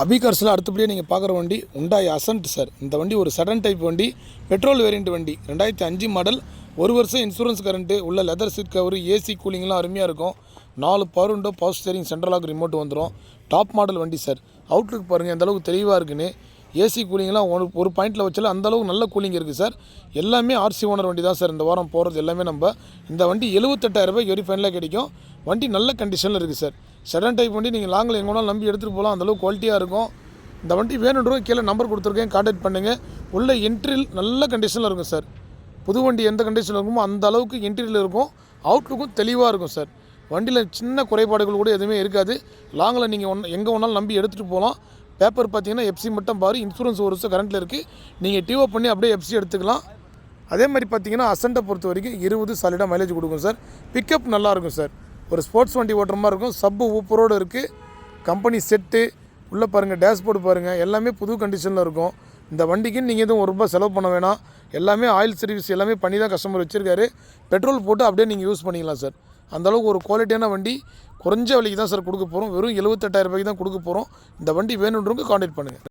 அபிகார்ஸில் அடுத்தபடியாக நீங்கள் பார்க்குற வண்டி உண்டாய் அசன்ட் சார். இந்த வண்டி ஒரு சடன் டைப் வண்டி, பெட்ரோல் வேரியண்ட் வண்டி, 2005 மாடல், 1 வருஷம் இன்சூரன்ஸ் கரண்ட்டு உள்ள, லெதர் சீட் கவர், ஏசி கூலிங்லாம் அருமையாக இருக்கும். 4 power window, power steering, central lock remote வந்துடும். டாப் மாடல் வண்டி சார். அவுட்லுக் பாருங்கள் எந்த அளவுக்கு தெளிவாக இருக்குன்னு. ஏசி கூலிங்லாம் ஒரு பாயிண்டில் வச்சாலும் அந்தளவுக்கு நல்ல கூலிங் இருக்குது சார். எல்லாமே ஆர்சி ஓனர் வண்டி தான் சார். இந்த வாரம் போகிறது எல்லாமே நம்ம இந்த வண்டி 78,000 ரூபாய்க்கு வெரி ஃபைனலாக கிடைக்கும். வண்டி நல்ல கண்டிஷனில் இருக்குது சார். சடன் டைப் வண்டி நீங்கள் லாங்கில் எங்கே வேணாலும் நம்பி எடுத்துகிட்டு போகலாம். அந்தளவுக்கு குவாலிட்டியாக இருக்கும். இந்த வண்டி வேணுன்றவங்க கீழே நம்பர் கொடுத்துருக்கேன், கான்டாக்ட் பண்ணுங்கள். உள்ள என்ட்ரில் நல்ல கண்டிஷனில் இருக்கும் சார். புது வண்டி எந்த கண்டிஷனில் இருக்குமோ அந்த அளவுக்கு என்ட்ரியில் இருக்கும். அவுட்லுக்கும் தெளிவாக இருக்கும் சார். வண்டியில் சின்ன குறைபாடுகள் கூட எதுவுமே இருக்காது. லாங்கில் நீங்கள் எங்கே வேணாலும் நம்பி எடுத்துகிட்டு போகலாம். பேப்பர் பார்த்தீங்கன்னா எஃப்சி மட்டும் பாரு, இன்சூரன்ஸ் 1 வருஷம் கரண்ட்டில் இருக்குது. நீங்கள் டிஓ பண்ணி அப்படியே எஃப்சி எடுத்துக்கலாம். அதே மாதிரி பார்த்தீங்கன்னா அசண்டை பொறுத்த வரைக்கும் 20 சாலிடாக மைலேஜ் கொடுக்கும் சார். பிக்கப் நல்லாயிருக்கும் சார். ஒரு ஸ்போர்ட்ஸ் வண்டி ஓட்டுற மாதிரி இருக்கும். சப்பு ஊப்பரோடு இருக்குது. கம்பெனி செட்டு உள்ளே பாருங்கள், டேஷ்போர்டு பாருங்கள், எல்லாமே புது கண்டிஷனில் இருக்கும். இந்த வண்டிக்கு நீங்கள் எதுவும் ₹1 செலவு பண்ண வேணாம். எல்லாமே ஆயில் சர்வீஸ் எல்லாமே பண்ணி தான் கஸ்டமர் வச்சுருக்காரு. பெட்ரோல் போட்டு அப்படியே நீங்கள் யூஸ் பண்ணிக்கலாம் சார். அந்தளவுக்கு ஒரு குவாலிட்டியான வண்டி குறைஞ்ச விலைக்கு தான் சார் கொடுக்க போகிறோம். வெறும் 78,000 ரூபாய்க்கு தான் கொடுக்க போகிறோம். இந்த வண்டி வேணுன்றவங்க கான்டாக்ட் பண்ணுங்கள்.